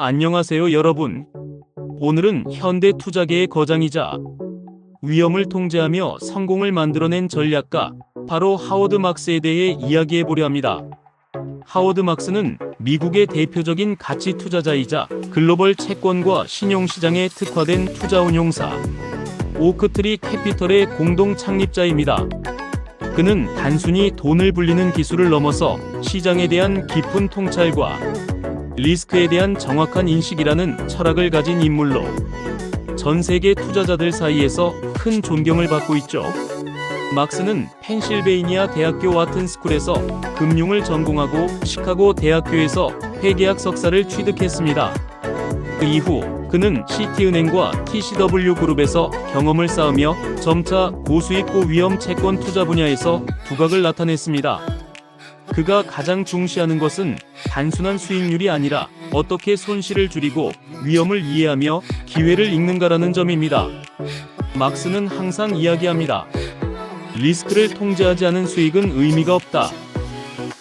안녕하세요 여러분. 오늘은 현대 투자계의 거장이자 위험을 통제하며 성공을 만들어낸 전략가 바로 하워드 막스에 대해 이야기해보려 합니다. 하워드 막스는 미국의 대표적인 가치 투자자이자 글로벌 채권과 신용시장에 특화된 투자운용사 오크트리 캐피털의 공동 창립자입니다. 그는 단순히 돈을 불리는 기술을 넘어서 시장에 대한 깊은 통찰과 리스크에 대한 정확한 인식이라는 철학을 가진 인물로 전 세계 투자자들 사이에서 큰 존경을 받고 있죠. 막스는 펜실베이니아 대학교 와튼스쿨에서 금융을 전공하고 시카고 대학교에서 회계학 석사를 취득했습니다. 그 이후 그는 시티은행과 TCW그룹에서 경험을 쌓으며 점차 고수익 고위험 채권 투자 분야에서 두각을 나타냈습니다. 그가 가장 중시하는 것은 단순한 수익률이 아니라 어떻게 손실을 줄이고 위험을 이해하며 기회를 읽는가라는 점입니다. 막스는 항상 이야기합니다. 리스크를 통제하지 않은 수익은 의미가 없다.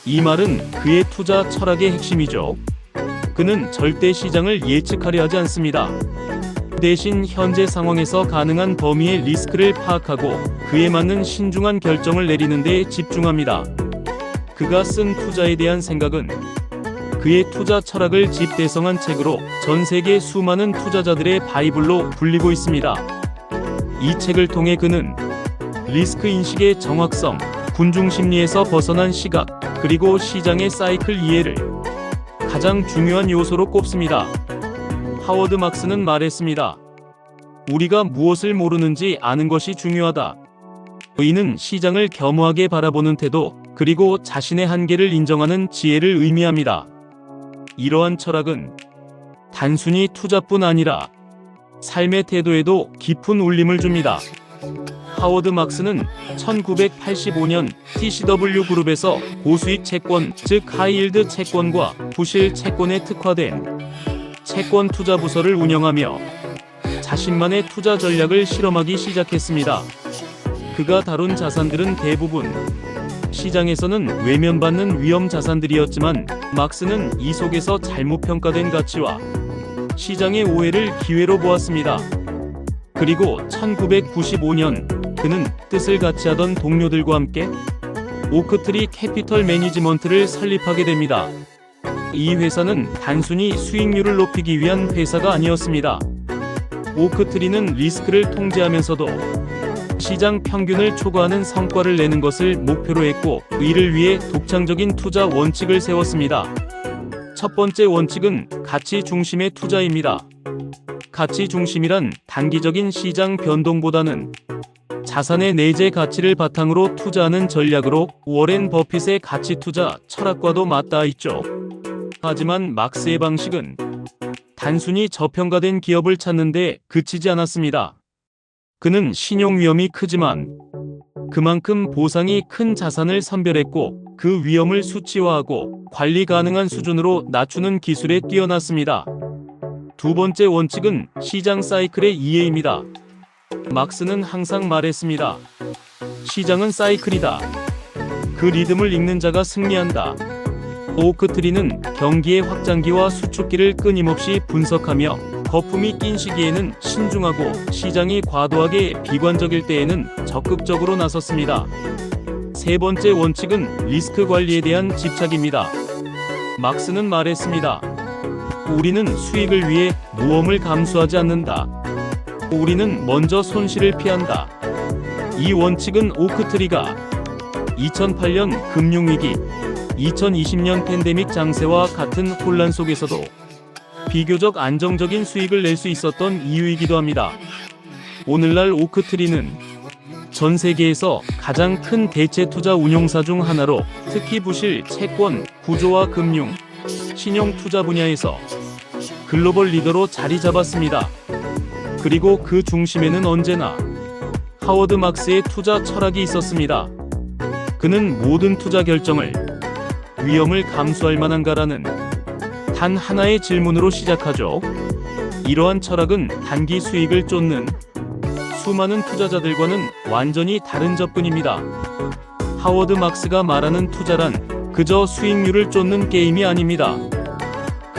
이 말은 그의 투자 철학의 핵심이죠. 그는 절대 시장을 예측하려 하지 않습니다. 대신 현재 상황에서 가능한 범위의 리스크를 파악하고 그에 맞는 신중한 결정을 내리는 데 집중합니다. 그가 쓴 투자에 대한 생각은 그의 투자 철학을 집대성한 책으로 전 세계 수많은 투자자들의 바이블로 불리고 있습니다. 이 책을 통해 그는 리스크 인식의 정확성, 군중 심리에서 벗어난 시각, 그리고 시장의 사이클 이해를 가장 중요한 요소로 꼽습니다. 하워드 막스는 말했습니다. 우리가 무엇을 모르는지 아는 것이 중요하다. 이는 시장을 겸허하게 바라보는 태도, 그리고 자신의 한계를 인정하는 지혜를 의미합니다. 이러한 철학은 단순히 투자뿐 아니라 삶의 태도에도 깊은 울림을 줍니다. 하워드 막스는 1985년 TCW그룹에서 고수익 채권, 즉 하이힐드 채권과 부실 채권에 특화된 채권 투자 부서를 운영하며 자신만의 투자 전략을 실험하기 시작했습니다. 그가 다룬 자산들은 대부분 시장에서는 외면받는 위험 자산들이었지만 막스는 이 속에서 잘못 평가된 가치와 시장의 오해를 기회로 보았습니다. 그리고 1995년 그는 뜻을 같이 하던 동료들과 함께 오크트리 캐피털 매니지먼트를 설립하게 됩니다. 이 회사는 단순히 수익률을 높이기 위한 회사가 아니었습니다. 오크트리는 리스크를 통제하면서도 시장 평균을 초과하는 성과를 내는 것을 목표로 했고, 이를 위해 독창적인 투자 원칙을 세웠습니다. 첫 번째 원칙은 가치 중심의 투자입니다. 가치 중심이란 단기적인 시장 변동보다는 자산의 내재 가치를 바탕으로 투자하는 전략으로 워렌 버핏의 가치 투자 철학과도 맞닿아 있죠. 하지만 막스의 방식은 단순히 저평가된 기업을 찾는 데 그치지 않았습니다. 그는 신용 위험이 크지만 그만큼 보상이 큰 자산을 선별했고, 그 위험을 수치화하고 관리 가능한 수준으로 낮추는 기술에 뛰어났습니다. 두 번째 원칙은 시장 사이클의 이해입니다. 막스는 항상 말했습니다. 시장은 사이클이다. 그 리듬을 읽는 자가 승리한다. 오크트리는 경기의 확장기와 수축기를 끊임없이 분석하며 거품이 낀 시기에는 신중하고 시장이 과도하게 비관적일 때에는 적극적으로 나섰습니다. 세 번째 원칙은 리스크 관리에 대한 집착입니다. 막스는 말했습니다. 우리는 수익을 위해 모험을 감수하지 않는다. 우리는 먼저 손실을 피한다. 이 원칙은 오크트리가 2008년 금융위기, 2020년 팬데믹 장세와 같은 혼란 속에서도 비교적 안정적인 수익을 낼 수 있었던 이유이기도 합니다. 오늘날 오크트리는 전 세계에서 가장 큰 대체 투자 운용사 중 하나로 특히 부실 채권, 구조화 금융, 신용 투자 분야에서 글로벌 리더로 자리 잡았습니다. 그리고 그 중심에는 언제나 하워드 막스의 투자 철학이 있었습니다. 그는 모든 투자 결정을 위험을 감수할 만한가라는 단 하나의 질문으로 시작하죠. 이러한 철학은 단기 수익을 쫓는 수많은 투자자들과는 완전히 다른 접근입니다. 하워드 막스가 말하는 투자란 그저 수익률을 쫓는 게임이 아닙니다.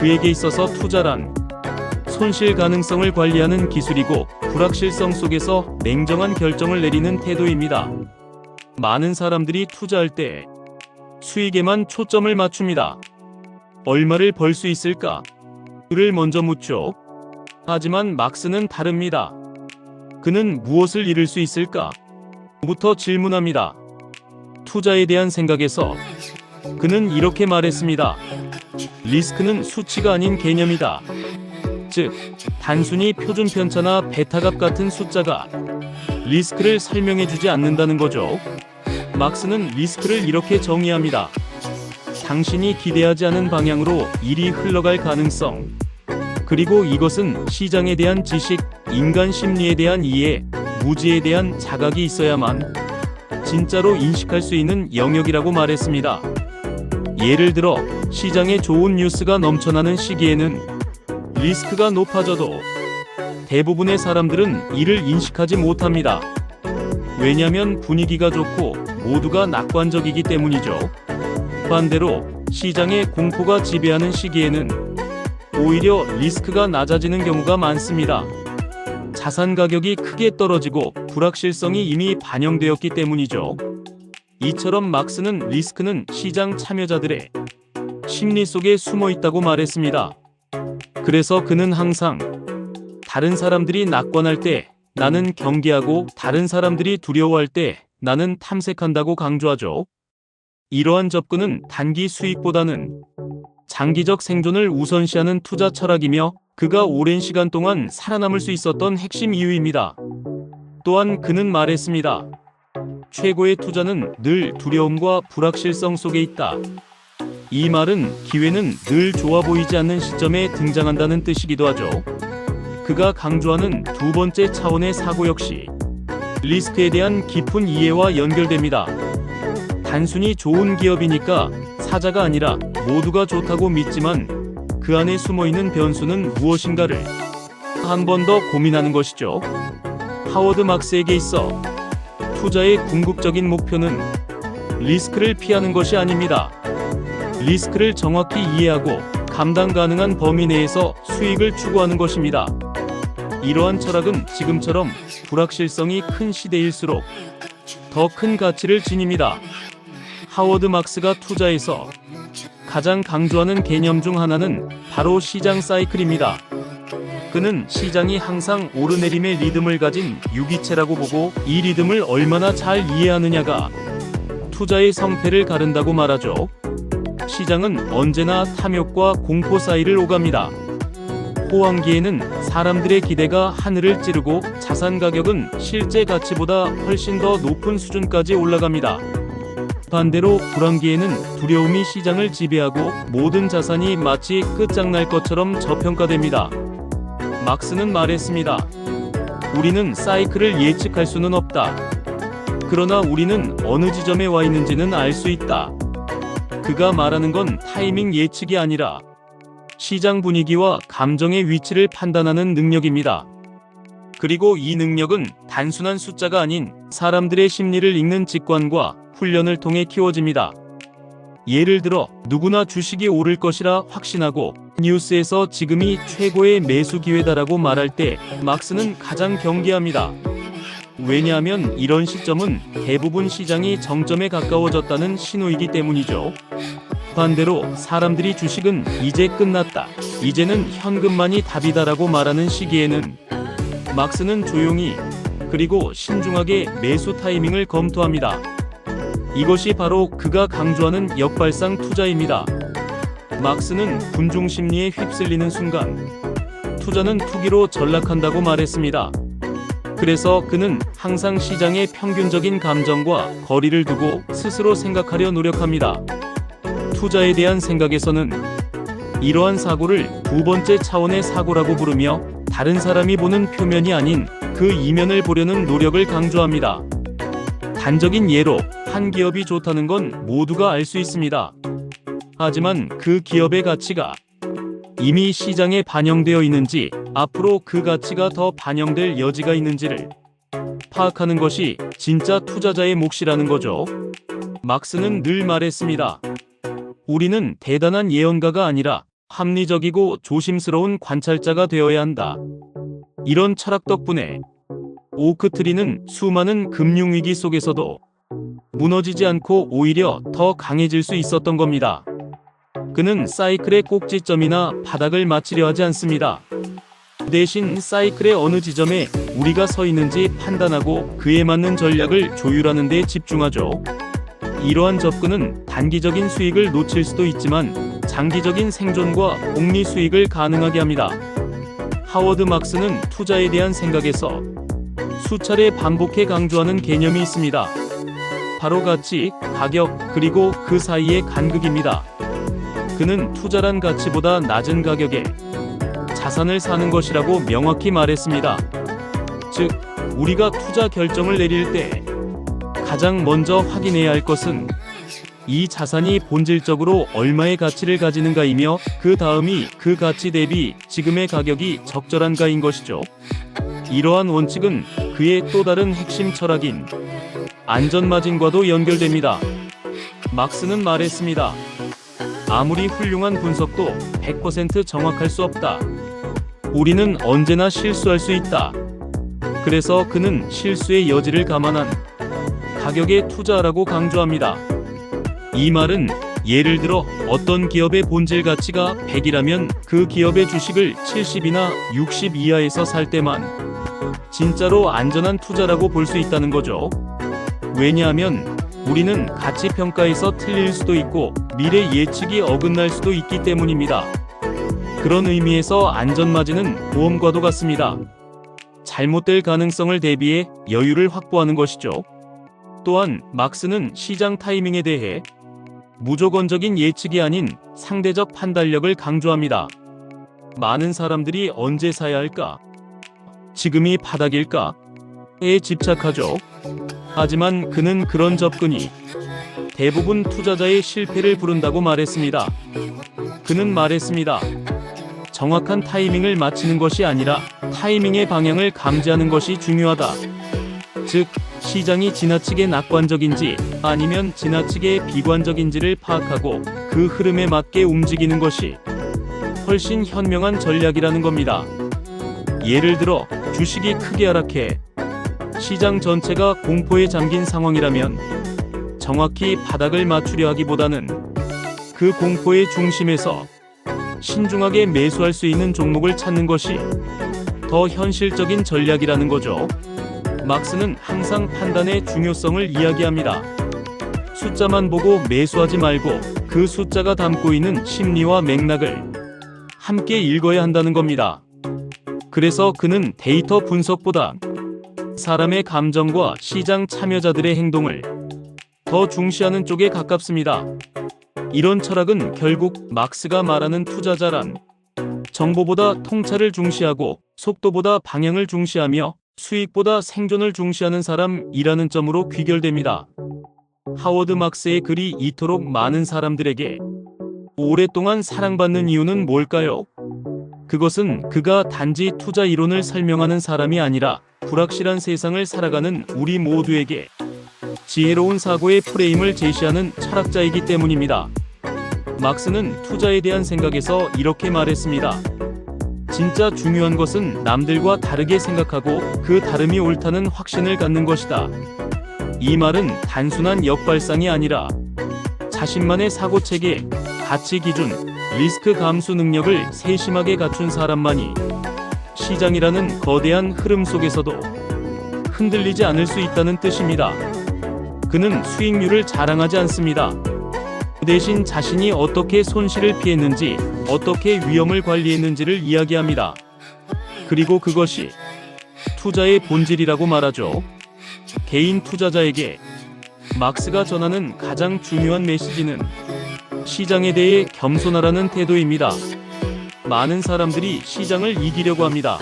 그에게 있어서 투자란 손실 가능성을 관리하는 기술이고 불확실성 속에서 냉정한 결정을 내리는 태도입니다. 많은 사람들이 투자할 때 수익에만 초점을 맞춥니다. 얼마를 벌 수 있을까? 를 먼저 묻죠. 하지만 막스는 다릅니다. 그는 무엇을 잃을 수 있을까? 부터 질문합니다. 투자에 대한 생각에서 그는 이렇게 말했습니다. 리스크는 수치가 아닌 개념이다. 즉, 단순히 표준 편차나 베타값 같은 숫자가 리스크를 설명해주지 않는다는 거죠. 막스는 리스크를 이렇게 정의합니다. 당신이 기대하지 않은 방향으로 일이 흘러갈 가능성. 그리고 이것은 시장에 대한 지식, 인간 심리에 대한 이해, 무지에 대한 자각이 있어야만 진짜로 인식할 수 있는 영역이라고 말했습니다. 예를 들어 시장에 좋은 뉴스가 넘쳐나는 시기에는 리스크가 높아져도 대부분의 사람들은 이를 인식하지 못합니다. 왜냐하면 분위기가 좋고 모두가 낙관적이기 때문이죠. 반대로 시장의 공포가 지배하는 시기에는 오히려 리스크가 낮아지는 경우가 많습니다. 자산 가격이 크게 떨어지고 불확실성이 이미 반영되었기 때문이죠. 이처럼 막스는 리스크는 시장 참여자들의 심리 속에 숨어 있다고 말했습니다. 그래서 그는 항상 다른 사람들이 낙관할 때 나는 경계하고 다른 사람들이 두려워할 때 나는 탐색한다고 강조하죠. 이러한 접근은 단기 수익보다는 장기적 생존을 우선시하는 투자 철학이며 그가 오랜 시간 동안 살아남을 수 있었던 핵심 이유입니다. 또한 그는 말했습니다. 최고의 투자는 늘 두려움과 불확실성 속에 있다. 이 말은 기회는 늘 좋아 보이지 않는 시점에 등장한다는 뜻이기도 하죠. 그가 강조하는 두 번째 차원의 사고 역시 리스크에 대한 깊은 이해와 연결됩니다. 단순히 좋은 기업이니까 사자가 아니라 모두가 좋다고 믿지만 그 안에 숨어있는 변수는 무엇인가를 한 번 더 고민하는 것이죠. 하워드 막스에게 있어 투자의 궁극적인 목표는 리스크를 피하는 것이 아닙니다. 리스크를 정확히 이해하고 감당 가능한 범위 내에서 수익을 추구하는 것입니다. 이러한 철학은 지금처럼 불확실성이 큰 시대일수록 더 큰 가치를 지닙니다. 하워드 막스가 투자에서 가장 강조하는 개념 중 하나는 바로 시장 사이클입니다. 그는 시장이 항상 오르내림의 리듬을 가진 유기체라고 보고 이 리듬을 얼마나 잘 이해하느냐가 투자의 성패를 가른다고 말하죠. 시장은 언제나 탐욕과 공포 사이를 오갑니다. 호황기에는 사람들의 기대가 하늘을 찌르고 자산 가격은 실제 가치보다 훨씬 더 높은 수준까지 올라갑니다. 반대로 불황기에는 두려움이 시장을 지배하고 모든 자산이 마치 끝장날 것처럼 저평가됩니다. 막스는 말했습니다. 우리는 사이클을 예측할 수는 없다. 그러나 우리는 어느 지점에 와 있는지는 알 수 있다. 그가 말하는 건 타이밍 예측이 아니라 시장 분위기와 감정의 위치를 판단하는 능력입니다. 그리고 이 능력은 단순한 숫자가 아닌 사람들의 심리를 읽는 직관과 훈련을 통해 키워집니다. 예를 들어 누구나 주식이 오를 것이라 확신하고 뉴스에서 지금이 최고의 매수 기회다라고 말할 때 막스는 가장 경계합니다. 왜냐하면 이런 시점은 대부분 시장이 정점에 가까워졌다는 신호이기 때문이죠. 반대로 사람들이 주식은 이제 끝났다, 이제는 현금만이 답이다라고 말하는 시기에는 막스는 조용히 그리고 신중하게 매수 타이밍을 검토합니다. 이것이 바로 그가 강조하는 역발상 투자입니다. 막스는 군중 심리에 휩쓸리는 순간 투자는 투기로 전락한다고 말했습니다. 그래서 그는 항상 시장의 평균적인 감정과 거리를 두고 스스로 생각하려 노력합니다. 투자에 대한 생각에서는 이러한 사고를 두 번째 차원의 사고라고 부르며 다른 사람이 보는 표면이 아닌 그 이면을 보려는 노력을 강조합니다. 단적인 예로 한 기업이 좋다는 건 모두가 알 수 있습니다. 하지만 그 기업의 가치가 이미 시장에 반영되어 있는지 앞으로 그 가치가 더 반영될 여지가 있는지를 파악하는 것이 진짜 투자자의 몫이라는 거죠. 막스는 늘 말했습니다. 우리는 대단한 예언가가 아니라 합리적이고 조심스러운 관찰자가 되어야 한다. 이런 철학 덕분에 오크트리는 수많은 금융위기 속에서도 무너지지 않고 오히려 더 강해질 수 있었던 겁니다. 그는 사이클의 꼭지점이나 바닥을 맞추려 하지 않습니다. 대신 사이클의 어느 지점에 우리가 서 있는지 판단하고 그에 맞는 전략을 조율하는 데 집중하죠. 이러한 접근은 단기적인 수익을 놓칠 수도 있지만 장기적인 생존과 복리 수익을 가능하게 합니다. 하워드 막스는 투자에 대한 생각에서 수차례 반복해 강조하는 개념이 있습니다. 바로 가치, 가격, 그리고 그 사이의 간극입니다. 그는 투자란 가치보다 낮은 가격에 자산을 사는 것이라고 명확히 말했습니다. 즉, 우리가 투자 결정을 내릴 때 가장 먼저 확인해야 할 것은 이 자산이 본질적으로 얼마의 가치를 가지는가이며 그 다음이 그 가치 대비 지금의 가격이 적절한가인 것이죠. 이러한 원칙은 그의 또 다른 핵심 철학인 안전마진과도 연결됩니다. 막스는 말했습니다. 아무리 훌륭한 분석도 100% 정확할 수 없다. 우리는 언제나 실수할 수 있다. 그래서 그는 실수의 여지를 감안한 가격에 투자하라고 강조합니다. 이 말은 예를 들어 어떤 기업의 본질 가치가 100이라면 그 기업의 주식을 70이나 60 이하에서 살 때만 진짜로 안전한 투자라고 볼 수 있다는 거죠. 왜냐하면 우리는 가치 평가에서 틀릴 수도 있고 미래 예측이 어긋날 수도 있기 때문입니다. 그런 의미에서 안전마진은 보험과도 같습니다. 잘못될 가능성을 대비해 여유를 확보하는 것이죠. 또한 막스는 시장 타이밍에 대해 무조건적인 예측이 아닌 상대적 판단력을 강조합니다. 많은 사람들이 언제 사야 할까? 지금이 바닥일까?에 집착하죠. 하지만 그는 그런 접근이 대부분 투자자의 실패를 부른다고 말했습니다. 그는 말했습니다. 정확한 타이밍을 맞추는 것이 아니라 타이밍의 방향을 감지하는 것이 중요하다. 즉, 시장이 지나치게 낙관적인지 아니면 지나치게 비관적인지를 파악하고 그 흐름에 맞게 움직이는 것이 훨씬 현명한 전략이라는 겁니다. 예를 들어 주식이 크게 하락해 시장 전체가 공포에 잠긴 상황이라면 정확히 바닥을 맞추려 하기보다는 그 공포의 중심에서 신중하게 매수할 수 있는 종목을 찾는 것이 더 현실적인 전략이라는 거죠. 막스는 항상 판단의 중요성을 이야기합니다. 숫자만 보고 매수하지 말고 그 숫자가 담고 있는 심리와 맥락을 함께 읽어야 한다는 겁니다. 그래서 그는 데이터 분석보다 사람의 감정과 시장 참여자들의 행동을 더 중시하는 쪽에 가깝습니다. 이런 철학은 결국 막스가 말하는 투자자란 정보보다 통찰을 중시하고 속도보다 방향을 중시하며 수익보다 생존을 중시하는 사람이라는 점으로 귀결됩니다. 하워드 막스의 글이 이토록 많은 사람들에게 오랫동안 사랑받는 이유는 뭘까요? 그것은 그가 단지 투자 이론을 설명하는 사람이 아니라 불확실한 세상을 살아가는 우리 모두에게 지혜로운 사고의 프레임을 제시하는 철학자이기 때문입니다. 막스는 투자에 대한 생각에서 이렇게 말했습니다. 진짜 중요한 것은 남들과 다르게 생각하고 그 다름이 옳다는 확신을 갖는 것이다. 이 말은 단순한 역발상이 아니라 자신만의 사고체계, 가치 기준, 리스크 감수 능력을 세심하게 갖춘 사람만이 시장이라는 거대한 흐름 속에서도 흔들리지 않을 수 있다는 뜻입니다. 그는 수익률을 자랑하지 않습니다. 대신 자신이 어떻게 손실을 피했는지, 어떻게 위험을 관리했는지를 이야기합니다. 그리고 그것이 투자의 본질이라고 말하죠. 개인 투자자에게 막스가 전하는 가장 중요한 메시지는 시장에 대해 겸손하라는 태도입니다. 많은 사람들이 시장을 이기려고 합니다.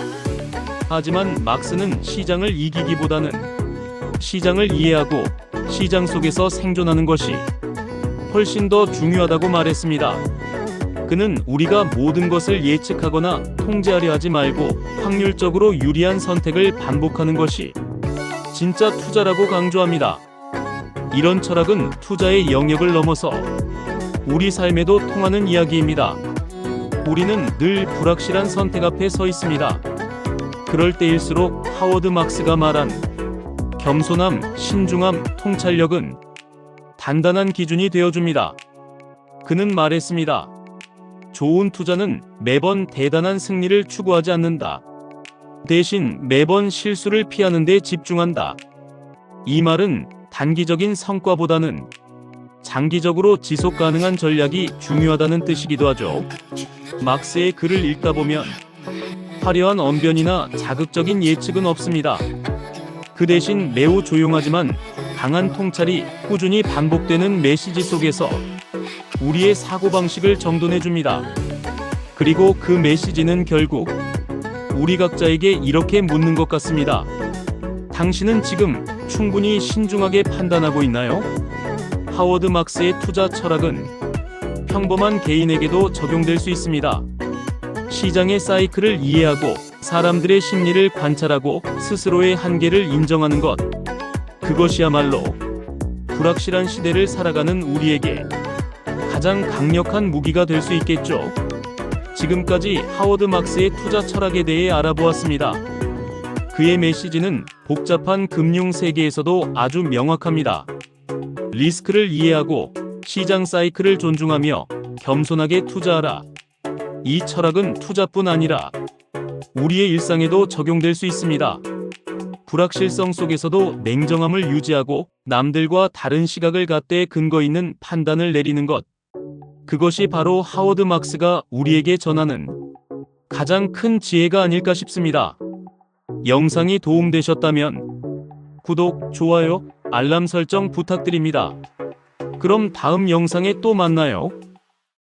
하지만 막스는 시장을 이기기보다는 시장을 이해하고 시장 속에서 생존하는 것이 훨씬 더 중요하다고 말했습니다. 그는 우리가 모든 것을 예측하거나 통제하려 하지 말고 확률적으로 유리한 선택을 반복하는 것이 진짜 투자라고 강조합니다. 이런 철학은 투자의 영역을 넘어서 우리 삶에도 통하는 이야기입니다. 우리는 늘 불확실한 선택 앞에 서 있습니다. 그럴 때일수록 하워드 막스가 말한 겸손함, 신중함, 통찰력은 단단한 기준이 되어줍니다. 그는 말했습니다. 좋은 투자는 매번 대단한 승리를 추구하지 않는다. 대신 매번 실수를 피하는 데 집중한다. 이 말은 단기적인 성과보다는 장기적으로 지속 가능한 전략이 중요하다는 뜻이기도 하죠. 막스의 글을 읽다 보면 화려한 언변이나 자극적인 예측은 없습니다. 그 대신 매우 조용하지만 강한 통찰이 꾸준히 반복되는 메시지 속에서 우리의 사고방식을 정돈해줍니다. 그리고 그 메시지는 결국 우리 각자에게 이렇게 묻는 것 같습니다. 당신은 지금 충분히 신중하게 판단하고 있나요? 하워드 막스의 투자 철학은 평범한 개인에게도 적용될 수 있습니다. 시장의 사이클을 이해하고 사람들의 심리를 관찰하고 스스로의 한계를 인정하는 것. 그것이야말로 불확실한 시대를 살아가는 우리에게 가장 강력한 무기가 될 수 있겠죠. 지금까지 하워드 막스의 투자 철학에 대해 알아보았습니다. 그의 메시지는 복잡한 금융 세계에서도 아주 명확합니다. 리스크를 이해하고 시장 사이클을 존중하며 겸손하게 투자하라. 이 철학은 투자뿐 아니라 우리의 일상에도 적용될 수 있습니다. 불확실성 속에서도 냉정함을 유지하고 남들과 다른 시각을 갖되 근거 있는 판단을 내리는 것. 그것이 바로 하워드 막스가 우리에게 전하는 가장 큰 지혜가 아닐까 싶습니다. 영상이 도움되셨다면 구독, 좋아요, 알람 설정 부탁드립니다. 그럼 다음 영상에 또 만나요.